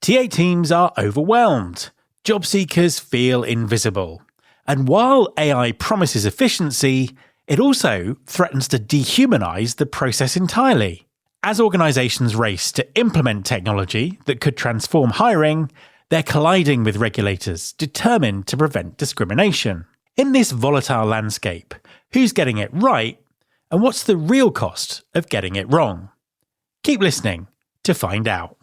TA teams are overwhelmed. Job seekers feel invisible. And while AI promises efficiency, it also threatens to dehumanize the process entirely. As organizations race to implement technology that could transform hiring, they're colliding with regulators determined to prevent discrimination. In this volatile landscape, who's getting it right, and what's the real cost of getting it wrong? Keep listening to find out.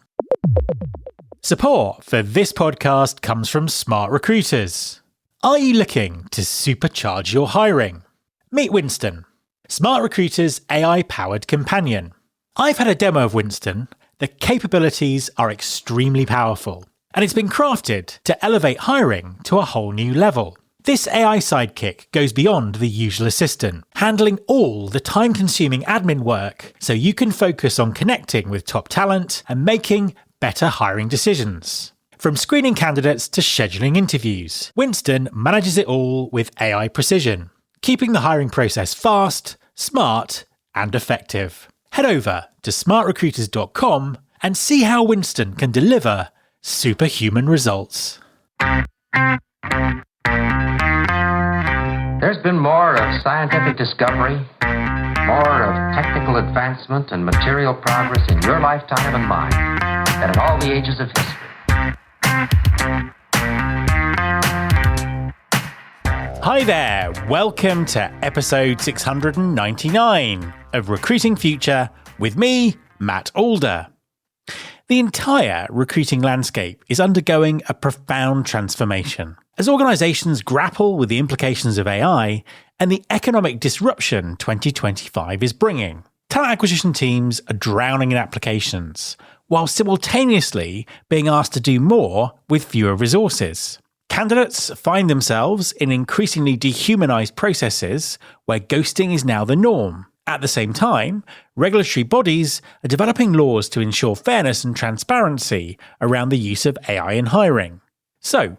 Support for this podcast comes from Smart Recruiters. Are you looking to supercharge your hiring? Meet Winston, Smart Recruiters' AI-powered companion. I've had a demo of Winston. The capabilities are extremely powerful, and it's been crafted to elevate hiring to a whole new level. This AI sidekick goes beyond the usual assistant, handling all the time-consuming admin work so you can focus on connecting with top talent and making better hiring decisions. From screening candidates to scheduling interviews, Winston manages it all with AI precision, keeping the hiring process fast, smart, and effective. Head over to smartrecruiters.com and see how Winston can deliver superhuman results. There's been more of scientific discovery, more of technical advancement and material progress in your lifetime and mine than in all the ages of history. Hi there, welcome to episode 699 of Recruiting Future with me, Matt Alder. The entire recruiting landscape is undergoing a profound transformation as organizations grapple with the implications of AI and the economic disruption 2025 is bringing. Talent acquisition teams are drowning in applications, while simultaneously being asked to do more with fewer resources. Candidates find themselves in increasingly dehumanized processes where ghosting is now the norm. At the same time, regulatory bodies are developing laws to ensure fairness and transparency around the use of AI in hiring. So,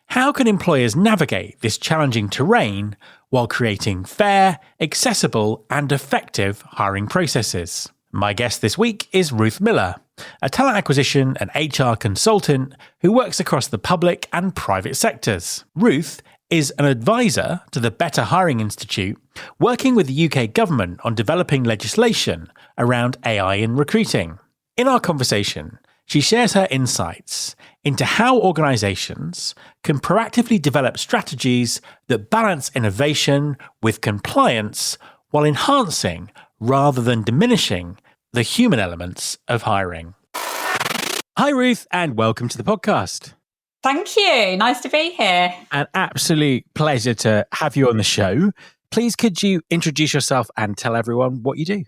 how can employers navigate this challenging terrain while creating fair, accessible, and effective hiring processes? My guest this week is Ruth Miller, a talent acquisition and HR consultant who works across the public and private sectors. Ruth is an advisor to the Better Hiring Institute, working with the UK government on developing legislation around AI in recruiting. In our conversation, she shares her insights into how organisations can proactively develop strategies that balance innovation with compliance while enhancing rather than diminishing the human elements of hiring. Hi, Ruth, and welcome to the podcast. Thank you. Nice to be here. An absolute pleasure to have you on the show. Please, could you introduce yourself and tell everyone what you do?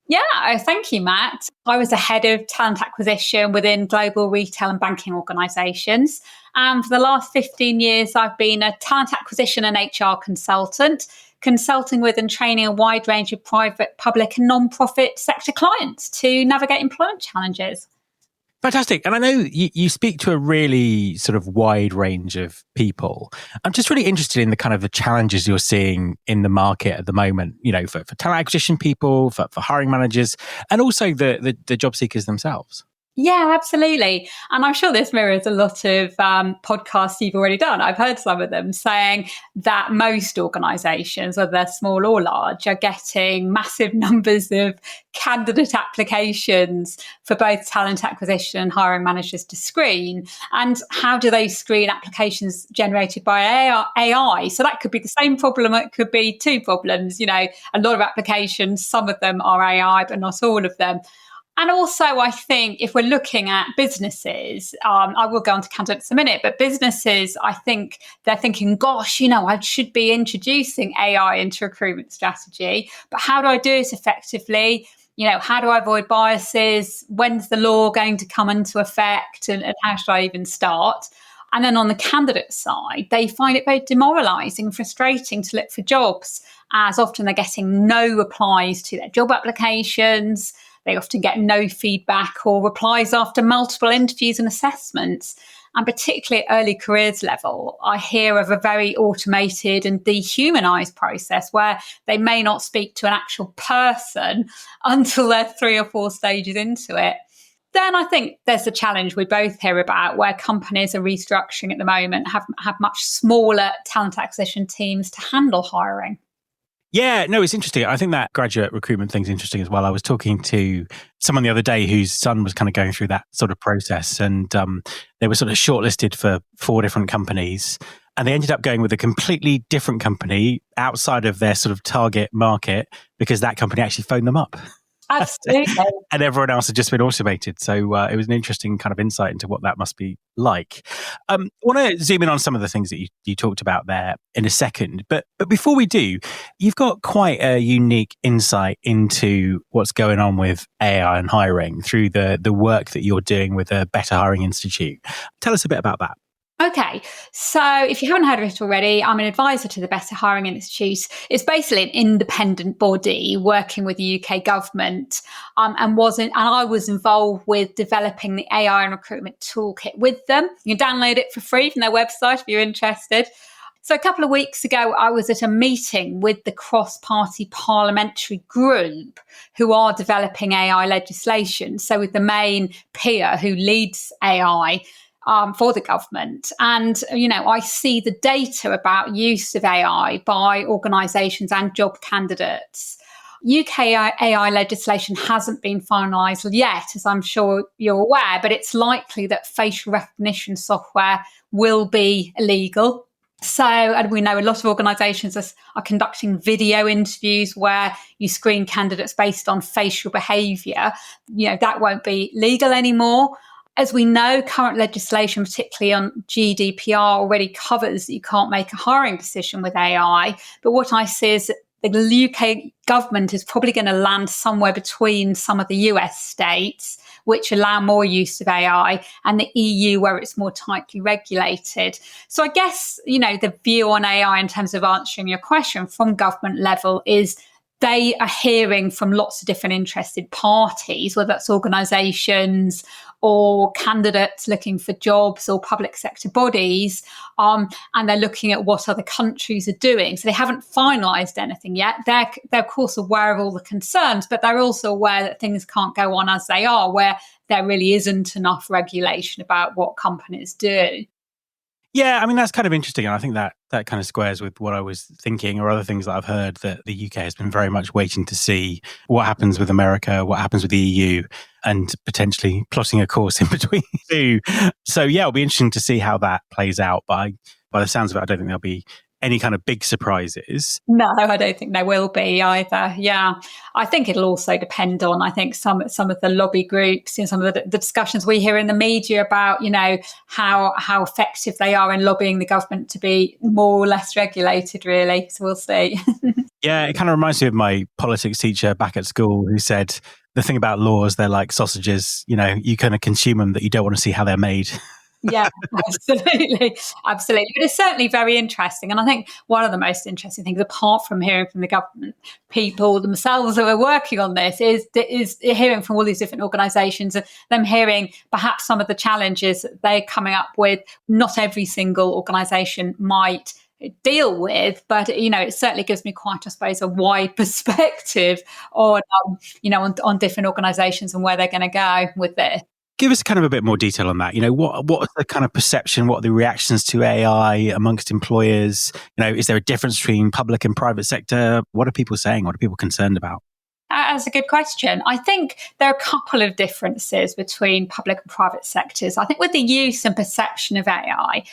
Yeah, thank you, Matt. I was the head of talent acquisition within global retail and banking organisations. And for the last 15 years, I've been a talent acquisition and HR consultant, consulting with and training a wide range of private, public and non-profit sector clients to navigate employment challenges. Fantastic. And I know you speak to a really sort of wide range of people. I'm just really interested in the kind of the challenges you're seeing in the market at the moment, you know, for talent acquisition people, for hiring managers, and also the job seekers themselves. Yeah, absolutely. And I'm sure this mirrors a lot of podcasts you've already done. I've heard some of them saying that most organisations, whether they're small or large, are getting massive numbers of candidate applications for both talent acquisition and hiring managers to screen. And how do they screen applications generated by AI? So that could be the same problem. It could be two problems. You know, a lot of applications, some of them are AI, but not all of them. And also, I think if we're looking at businesses, I will go on to candidates in a minute, but businesses, I think they're thinking, gosh, you know, I should be introducing AI into recruitment strategy, but how do I do it effectively? You know, how do I avoid biases? When's the law going to come into effect? And how should I even start? And then on the candidate side, they find it very demoralising, frustrating to look for jobs, as often they're getting no replies to their job applications. They often get no feedback or replies after multiple interviews and assessments. And particularly at early careers level, I hear of a very automated and dehumanized process where they may not speak to an actual person until they're 3 or 4 stages into it. then I think there's a challenge we both hear about where companies are restructuring at the moment, have much smaller talent acquisition teams to handle hiring. Yeah, no, it's interesting. I think that graduate recruitment thing's interesting as well. I was talking to someone the other day whose son was kind of going through that sort of process, and they were sort of shortlisted for 4 different companies, and they ended up going with a completely different company outside of their sort of target market because that company actually phoned them up. Absolutely. And everyone else had just been automated. So it was an interesting kind of insight into what that must be like. I want to zoom in on some of the things that you talked about there in a second. But before we do, you've got quite a unique insight into what's going on with AI and hiring through the work that you're doing with the Better Hiring Institute. Tell us a bit about that. Okay, so if you haven't heard of it already, I'm an advisor to the Better Hiring Institute. It's basically an independent body working with the UK government, and I was involved with developing the AI and recruitment toolkit with them. You can download it for free from their website if you're interested. So a couple of weeks ago, I was at a meeting with the cross-party parliamentary group who are developing AI legislation. So with the main peer who leads AI for the government. And, I see the data about use of AI by organisations and job candidates. UK AI legislation hasn't been finalised yet, as I'm sure you're aware, but it's likely that facial recognition software will be illegal. So, and we know a lot of organisations are conducting video interviews where you screen candidates based on facial behaviour. That won't be legal anymore. As we know, current legislation, particularly on GDPR, already covers that you can't make a hiring decision with AI. But what I see is that the UK government is probably going to land somewhere between some of the US states, which allow more use of AI, and the EU, where it's more tightly regulated. So I guess, the view on AI in terms of answering your question from government level is they are hearing from lots of different interested parties, whether that's organisations or candidates looking for jobs or public sector bodies, and they're looking at what other countries are doing. So they haven't finalised anything yet. They're of course aware of all the concerns, but they're also aware that things can't go on as they are, where there really isn't enough regulation about what companies do. Yeah, I mean, that's kind of interesting. And I think that kind of squares with what I was thinking or other things that I've heard, that the UK has been very much waiting to see what happens with America, what happens with the EU, and potentially plotting a course in between the two. So, yeah, it'll be interesting to see how that plays out. But by the sounds of it, I don't think there'll be any kind of big surprises. No, I don't think there will be either. Yeah, I think it'll also depend on, I think, some of the lobby groups, some of the discussions we hear in the media about, how effective they are in lobbying the government to be more or less regulated, really. So we'll see. Yeah, it kind of reminds me of my politics teacher back at school who said the thing about laws, they're like sausages, you kind of consume them that you don't want to see how they're made. Yeah, absolutely. Absolutely. But it's certainly very interesting. And I think one of the most interesting things, apart from hearing from the government people themselves who are working on this, is hearing from all these different organisations, and them hearing perhaps some of the challenges that they're coming up with. Not every single organisation might deal with, but it certainly gives me quite, I suppose, a wide perspective on on different organisations and where they're going to go with this. Give us kind of a bit more detail on that. What's the kind of perception? What are the reactions to AI amongst employers? Is there a difference between public and private sector? What are people saying? What are people concerned about? That's a good question. I think there are a couple of differences between public and private sectors. I think with the use and perception of AI,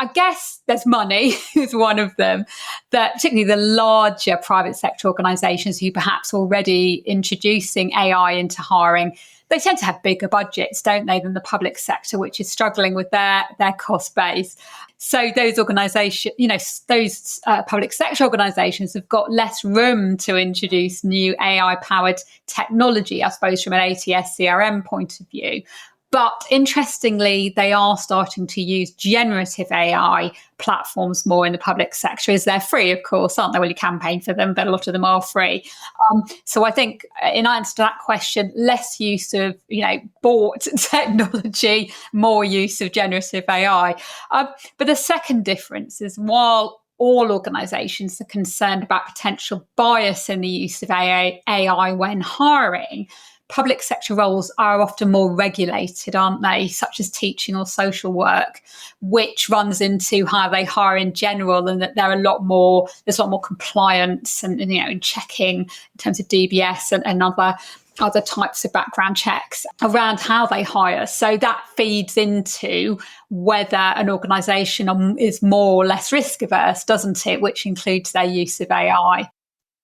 I guess there's money is one of them, that particularly the larger private sector organisations who perhaps already introducing AI into hiring, they tend to have bigger budgets, don't they, than the public sector, which is struggling with their cost base. So those organisations, those public sector organisations have got less room to introduce new AI-powered technology, I suppose, from an ATS CRM point of view. But interestingly, they are starting to use generative AI platforms more in the public sector, as they're free, of course, aren't they? Well, you can pay for them, but a lot of them are free. So I think in answer to that question, less use of, bought technology, more use of generative AI. But the second difference is, while all organisations are concerned about potential bias in the use of AI when hiring, public sector roles are often more regulated, aren't they? Such as teaching or social work, which runs into how they hire in general, and that there's a lot more compliance and checking in terms of DBS and other types of background checks around how they hire. So that feeds into whether an organisation is more or less risk averse, doesn't it? Which includes their use of AI.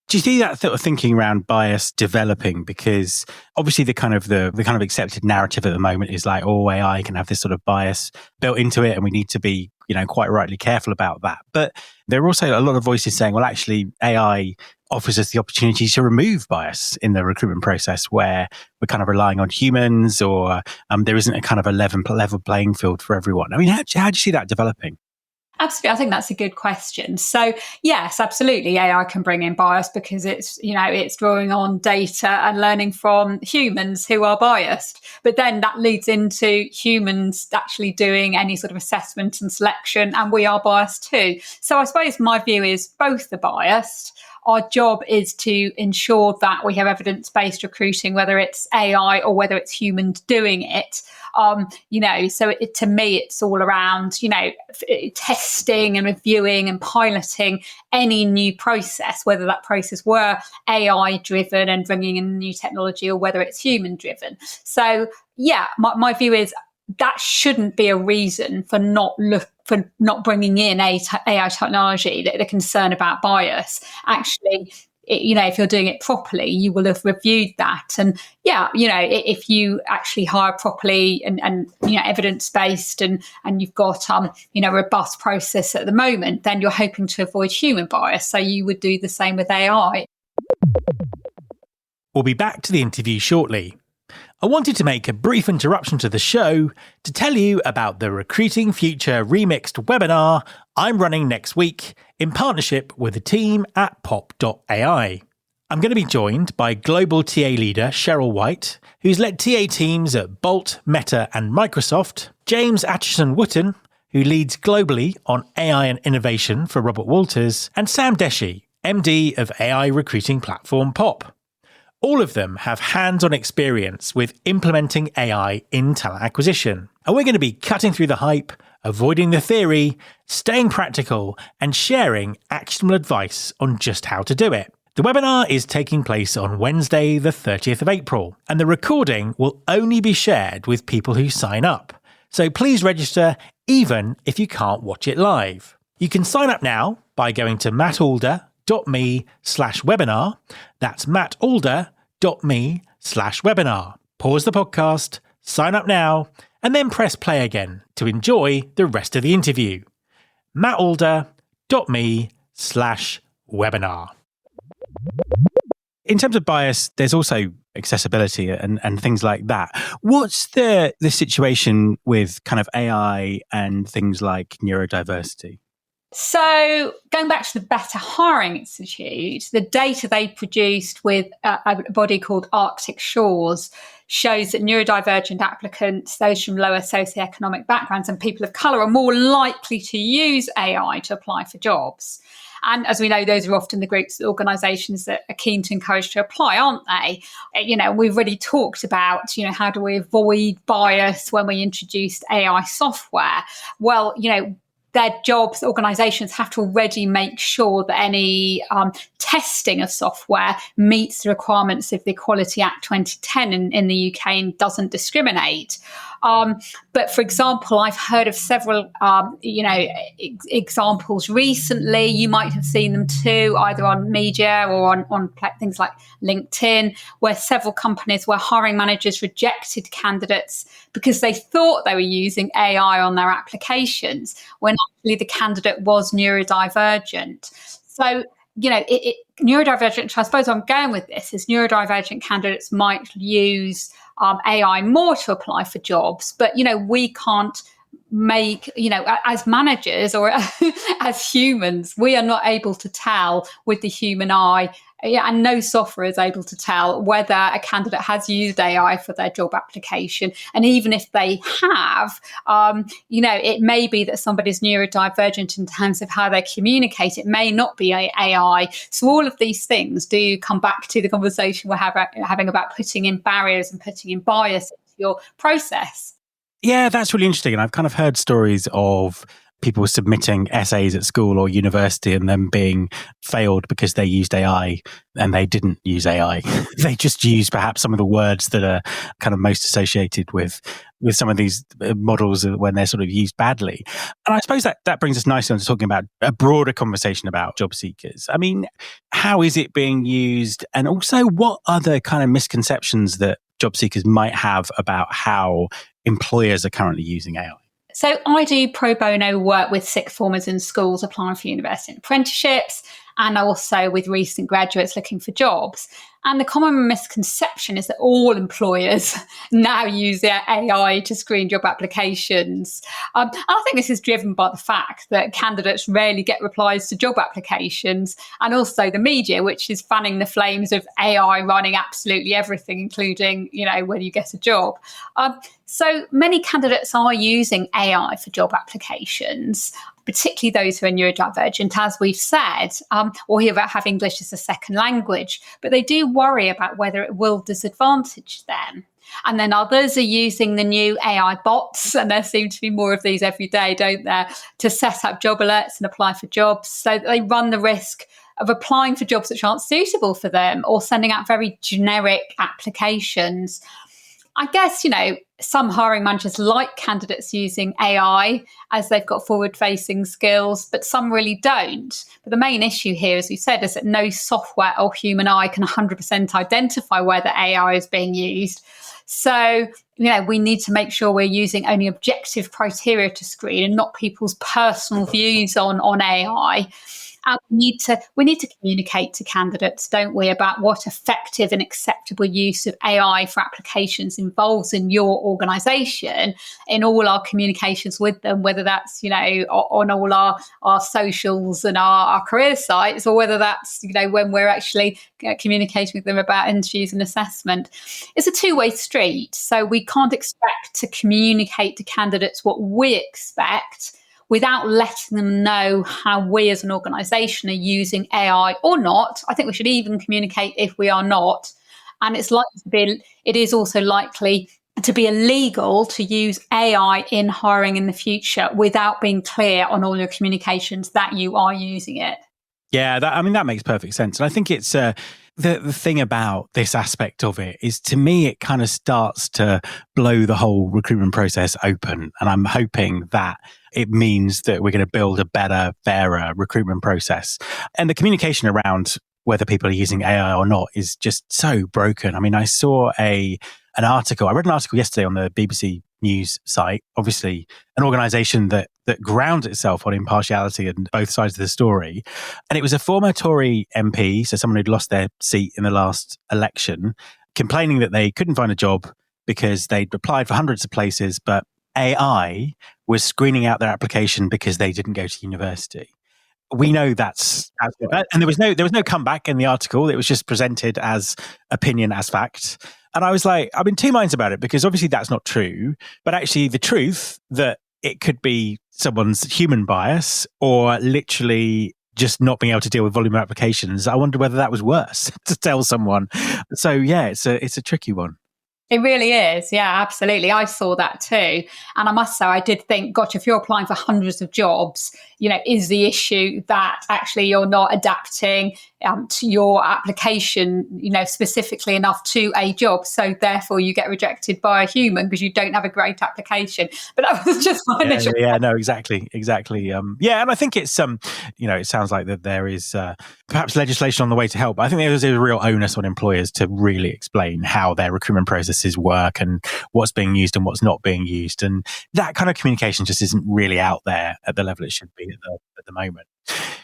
Do you see that sort of thinking around bias developing? Because obviously the kind of accepted narrative at the moment is like, oh, AI can have this sort of bias built into it, and we need to be, quite rightly careful about that. But there are also a lot of voices saying, well, actually, AI offers us the opportunity to remove bias in the recruitment process, where we're kind of relying on humans, or there isn't a kind of a level playing field for everyone. I mean, how do you see that developing? Absolutely. I think that's a good question. So yes, absolutely. AI can bring in bias because it's drawing on data and learning from humans who are biased. But then that leads into humans actually doing any sort of assessment and selection, and we are biased too. So I suppose my view is both are biased. Our job is to ensure that we have evidence-based recruiting, whether it's AI or whether it's humans doing it. So to me, it's all around, testing and reviewing and piloting any new process, whether that process were AI driven and bringing in new technology, or whether it's human driven. So yeah, my view is that shouldn't be a reason for not bringing in AI technology. The concern about bias, actually, if you're doing it properly, you will have reviewed that. And if you actually hire properly and evidence based and you've got a robust process at the moment, then you're hoping to avoid human bias. So you would do the same with AI. We'll be back to the interview shortly. I wanted to make a brief interruption to the show to tell you about the Recruiting Future Remixed webinar I'm running next week in partnership with the team at pop.ai. I'm going to be joined by global TA leader Cheryl White, who's led TA teams at Bolt, Meta and Microsoft, James Atchison-Wooten, who leads globally on AI and innovation for Robert Walters, and Sam Deshi, MD of AI recruiting platform Pop. All of them have hands-on experience with implementing AI in talent acquisition. And we're going to be cutting through the hype, avoiding the theory, staying practical, and sharing actionable advice on just how to do it. The webinar is taking place on Wednesday, the 30th of April, and the recording will only be shared with people who sign up. So please register, even if you can't watch it live. You can sign up now by going to mattalder.me/webinar. That's mattalder.me/webinar. Pause the podcast, sign up now, and then press play again to enjoy the rest of the interview. mattalder.me/webinar. In terms of bias, there's also accessibility and things like that. What's the situation with kind of AI and things like neurodiversity? So going back to the Better Hiring Institute, the data they produced with a body called Arctic Shores shows that neurodivergent applicants, those from lower socioeconomic backgrounds and people of colour, are more likely to use AI to apply for jobs. And as we know, those are often the groups, organisations that are keen to encourage to apply, aren't they? We've already talked about, how do we avoid bias when we introduced AI software? Well, their jobs, organisations have to already make sure that any testing of software meets the requirements of the Equality Act 2010 in the UK and doesn't discriminate. But for example, I've heard of several, examples recently. You might have seen them too, either on media or on things like LinkedIn, where several companies where hiring managers rejected candidates because they thought they were using AI on their applications when actually the candidate was neurodivergent. So, neurodivergent, I suppose I'm going with this, is neurodivergent candidates might use AI more to apply for jobs, but, we can't make, as managers or as humans, we are not able to tell with the human eye, Yeah, and no software is able to tell whether a candidate has used AI for their job application. And even if they have, it may be that somebody's neurodivergent in terms of how they communicate. It may not be AI. So all of these things do come back to the conversation we're having about putting in barriers and putting in bias into your process. Yeah, that's really interesting. And I've kind of heard stories of people submitting essays at school or university and them being failed because they used AI, and they didn't use AI. They just used perhaps some of the words that are kind of most associated with some of these models when they're sort of used badly. And I suppose that brings us nicely on to talking about a broader conversation about job seekers. I mean, how is it being used? And also, what other kind of misconceptions that job seekers might have about how employers are currently using AI? So I do pro bono work with sixth formers in schools applying for university and apprenticeships, and also with recent graduates looking for jobs. And the common misconception is that all employers now use AI to screen job applications. And I think this is driven by the fact that candidates rarely get replies to job applications, and also the media, which is fanning the flames of AI running absolutely everything, including, whether you get a job. So many candidates are using AI for job applications, particularly those who are neurodivergent, as we've said, or who have English as a second language, but they do worry about whether it will disadvantage them. And then others are using the new AI bots, and there seem to be more of these every day, don't there, to set up job alerts and apply for jobs, so that they run the risk of applying for jobs which aren't suitable for them or sending out very generic applications. I guess, some hiring managers like candidates using AI as they've got forward-facing skills, but some really don't. But the main issue here, as we said, is that no software or human eye can 100% identify whether AI is being used. So, we need to make sure we're using only objective criteria to screen and not people's personal views on AI. And we need to communicate to candidates, don't we, about what effective and acceptable use of AI for applications involves in your organisation, in all our communications with them, whether that's, on all our socials and our career sites, or whether that's, when we're actually communicating with them about interviews and assessment. It's a two-way street. So we can't expect to communicate to candidates what we expect without letting them know how we as an organisation are using AI or not. I think we should even communicate if we are not. And it is also likely to be illegal to use AI in hiring in the future without being clear on all your communications that you are using it. Yeah, that makes perfect sense. And I think it's the thing about this aspect of it is, to me, it kind of starts to blow the whole recruitment process open. And I'm hoping that it means that we're going to build a better, fairer recruitment process. And the communication around whether people are using AI or not is just so broken. I mean, I read an article yesterday on the BBC News site, obviously an organisation that grounds itself on impartiality and both sides of the story. And it was a former Tory MP, so someone who'd lost their seat in the last election, complaining that they couldn't find a job because they'd applied for hundreds of places, but AI was screening out their application because they didn't go to university. We know that's and there was no comeback in the article. It was just presented as opinion, as fact. And I was like, I'm in two minds about it, because obviously that's not true, but actually the truth that it could be someone's human bias or literally just not being able to deal with volume of applications. I wonder whether that was worse to tell someone. So yeah, it's a tricky one. It really is. Yeah, absolutely. I saw that too. And I must say, I did think, gosh, if you're applying for hundreds of jobs, is the issue that actually you're not adapting to your application, specifically enough to a job. So therefore you get rejected by a human because you don't have a great application. But that was just my initial. Yeah, no, exactly. Yeah. And I think it's, it sounds like that there is perhaps legislation on the way to help. But I think there's a real onus on employers to really explain how their recruitment processes work and what's being used and what's not being used. And that kind of communication just isn't really out there at the level it should be at the moment.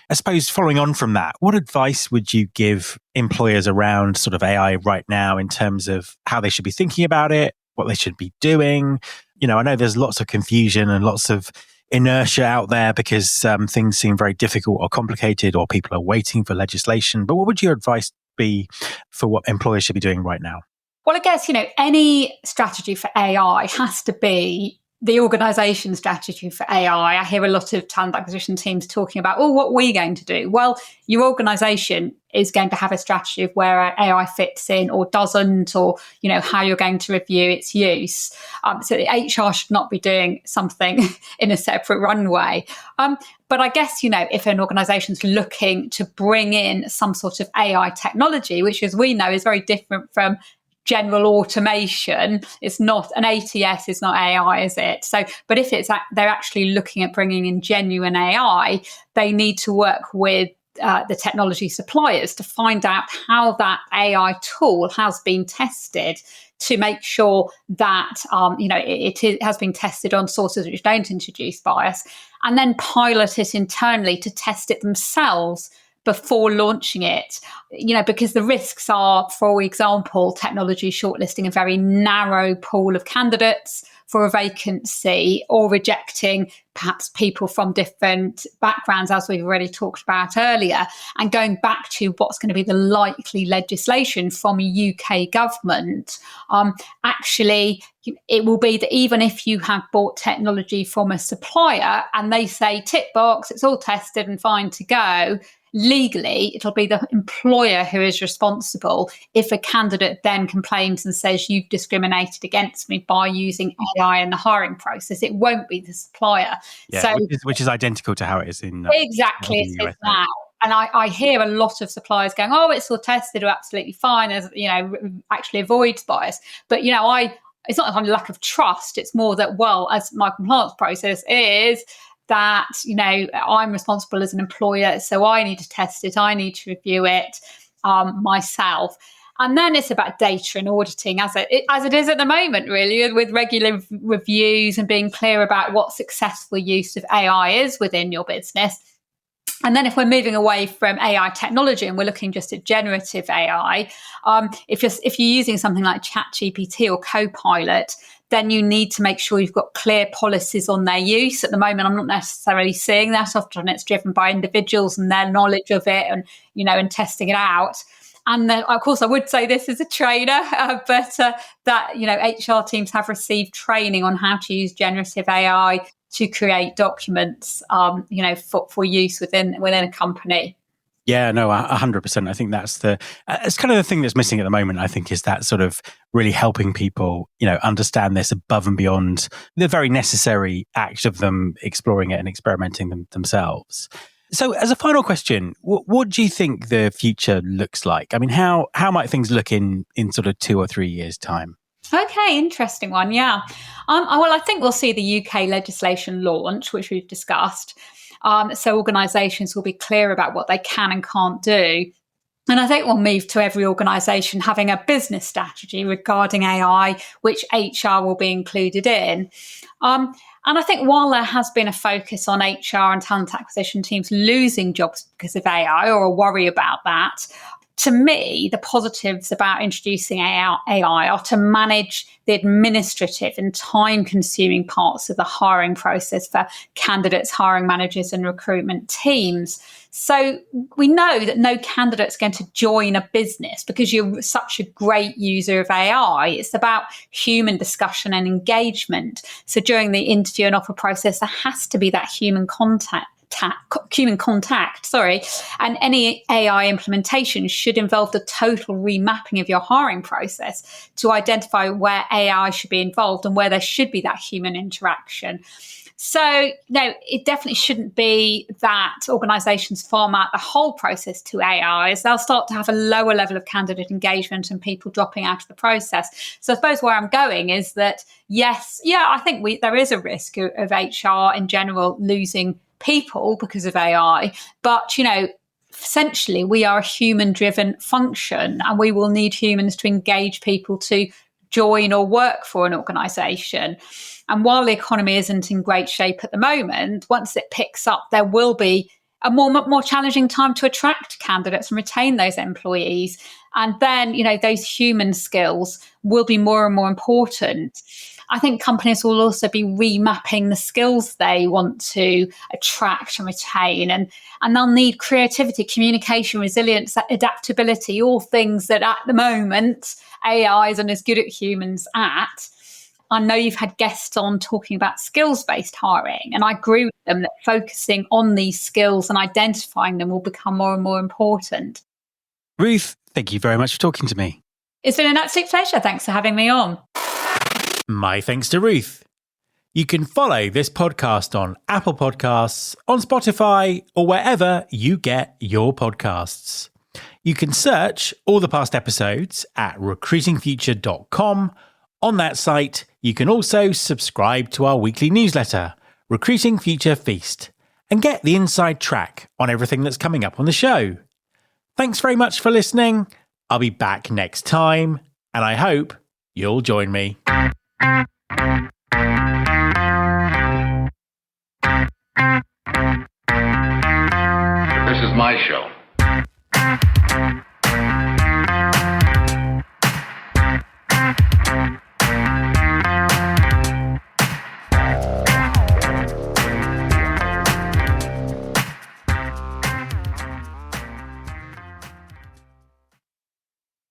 I suppose following on from that, what advice would you give employers around sort of AI right now in terms of how they should be thinking about it, what they should be doing? I know there's lots of confusion and lots of inertia out there because things seem very difficult or complicated, or people are waiting for legislation. But what would your advice be for what employers should be doing right now? Well, I guess, any strategy for AI has to be the organisation strategy for AI. I hear a lot of talent acquisition teams talking about, what are we going to do? Well, your organisation is going to have a strategy of where AI fits in or doesn't, or, how you're going to review its use. So the HR should not be doing something in a separate runway. But I guess, if an organisation's looking to bring in some sort of AI technology, which, as we know, is very different from general automation. It's not an ATS, is not AI, is it? So, but if they're actually looking at bringing in genuine AI, they need to work with the technology suppliers to find out how that AI tool has been tested, to make sure that it has been tested on sources which don't introduce bias, and then pilot it internally to test it themselves before launching it, because the risks are, for example, technology shortlisting a very narrow pool of candidates for a vacancy, or rejecting perhaps people from different backgrounds, as we've already talked about earlier, and going back to what's going to be the likely legislation from a UK government. Actually, it will be that even if you have bought technology from a supplier and they say tick box, it's all tested and fine to go, legally, it'll be the employer who is responsible if a candidate then complains and says, you've discriminated against me by using AI in the hiring process. It won't be the supplier. Yeah, so, which is identical to how it is in exactly in the it US is now. And I hear a lot of suppliers going, it's all tested, or absolutely fine, as actually avoids bias. But it's not a lack of trust. It's more that, as my compliance process is, that, I'm responsible as an employer, so I need to test it, I need to review it myself. And then it's about data and auditing, as it is at the moment, really, with regular reviews and being clear about what successful use of AI is within your business. And then if we're moving away from AI technology and we're looking just at generative AI, if you're using something like ChatGPT or Copilot, then you need to make sure you've got clear policies on their use. At the moment, I'm not necessarily seeing that. Often it's driven by individuals and their knowledge of it, and and testing it out. And then, of course, I would say this as a trainer, but that HR teams have received training on how to use generative AI to create documents, for use within a company. Yeah, no, 100%. I think that's it's kind of the thing that's missing at the moment, I think, is that sort of really helping people, understand this above and beyond the very necessary act of them exploring it and experimenting themselves. So as a final question, what do you think the future looks like? I mean, how might things look in sort of 2 or 3 years' time? Okay, interesting one. Yeah. Well, I think we'll see the UK legislation launch, which we've discussed. So organisations will be clear about what they can and can't do. And I think we'll move to every organisation having a business strategy regarding AI, which HR will be included in. And I think while there has been a focus on HR and talent acquisition teams losing jobs because of AI, or a worry about that, to me, the positives about introducing AI are to manage the administrative and time-consuming parts of the hiring process for candidates, hiring managers, and recruitment teams. So we know that no candidate's going to join a business because you're such a great user of AI. It's about human discussion and engagement. So during the interview and offer process, there has to be that human contact, and any AI implementation should involve the total remapping of your hiring process to identify where AI should be involved and where there should be that human interaction. So, it definitely shouldn't be that organisations farm out the whole process to AI, as they'll start to have a lower level of candidate engagement and people dropping out of the process. So I suppose where I'm going is that, I think there is a risk of HR in general losing people because of AI, but essentially we are a human-driven function, and we will need humans to engage people to join or work for an organisation. And while the economy isn't in great shape at the moment, once it picks up, there will be a more challenging time to attract candidates and retain those employees. And then, those human skills will be more and more important. I think companies will also be remapping the skills they want to attract and retain. And they'll need creativity, communication, resilience, adaptability, all things that at the moment AI isn't as good at humans at. I know you've had guests on talking about skills-based hiring, and I agree with them that focusing on these skills and identifying them will become more and more important. Ruth, thank you very much for talking to me. It's been an absolute pleasure. Thanks for having me on. My thanks to Ruth. You can follow this podcast on Apple Podcasts, on Spotify, or wherever you get your podcasts. You can search all the past episodes at recruitingfuture.com. On that site, you can also subscribe to our weekly newsletter, Recruiting Future Feast, and get the inside track on everything that's coming up on the show. Thanks very much for listening. I'll be back next time, and I hope you'll join me. This is my show.